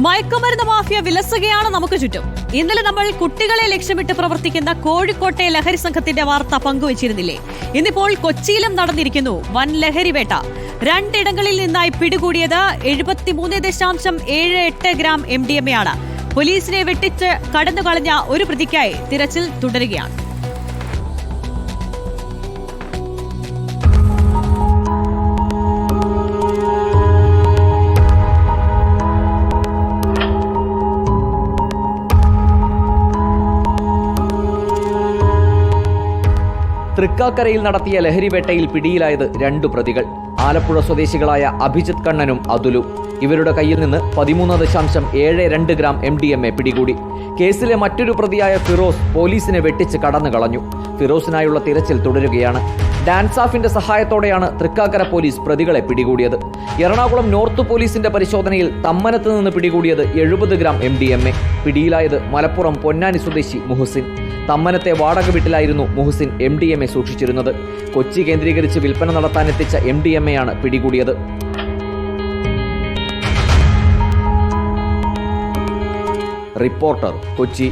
മയക്കുമരുന്ന് മാഫിയ വിലസുകയാണ് നമുക്ക് ചുറ്റും. ഇന്നലെ നമ്മൾ കുട്ടികളെ ലക്ഷ്യമിട്ട് പ്രവർത്തിക്കുന്ന കോഴിക്കോട്ടെ ലഹരി സംഘത്തിന്റെ വാർത്ത പങ്കുവച്ചിരുന്നില്ലേ? ഇന്നിപ്പോൾ കൊച്ചിയിലും നടന്നിരിക്കുന്നു വൻ ലഹരി വേട്ട. രണ്ടിടങ്ങളിൽ നിന്നായി പിടികൂടിയത് 73.78 ഗ്രാം MDMA ആണ്. പോലീസിനെ വെട്ടിച്ച് കടന്നുകളഞ്ഞ ഒരു പ്രതിക്കായി തിരച്ചിൽ തുടരുകയാണ്. തൃക്കാക്കരയിൽ നടത്തിയ ലഹരിവേട്ടയിൽ പിടിയിലായത് 2 പ്രതികൾ. ആലപ്പുഴ സ്വദേശികളായ അഭിജിത്ത് കണ്ണനും അതുലും. ഇവരുടെ കയ്യിൽ നിന്ന് 13.72 ഗ്രാം MDMA പിടികൂടി. കേസിലെ മറ്റൊരു പ്രതിയായ ഫിറോസ് പോലീസിനെ വെട്ടിച്ച് കടന്നു കളഞ്ഞു. ഫിറോസിനായുള്ള തിരച്ചിൽ തുടരുകയാണ്. ഡാൻസാഫിന്റെ സഹായത്തോടെയാണ് തൃക്കാക്കര പോലീസ് പ്രതികളെ പിടികൂടിയത്. എറണാകുളം നോർത്ത് പോലീസിന്റെ പരിശോധനയിൽ തമ്മനത്ത് നിന്ന് പിടികൂടിയത് 70 ഗ്രാം MDMA. പിടിയിലായത് മലപ്പുറം പൊന്നാനി സ്വദേശി മുഹസിൻ. തമ്മനത്തെ വാടക വീട്ടിലായിരുന്നു മുഹസിൻ MDMA സൂക്ഷിച്ചിരുന്നത്. കൊച്ചി കേന്ദ്രീകരിച്ച് വിൽപ്പന നടത്താനെത്തിച്ച MDMA ആണ് പിടികൂടിയത്. റിപ്പോർട്ടർ, കൊച്ചി.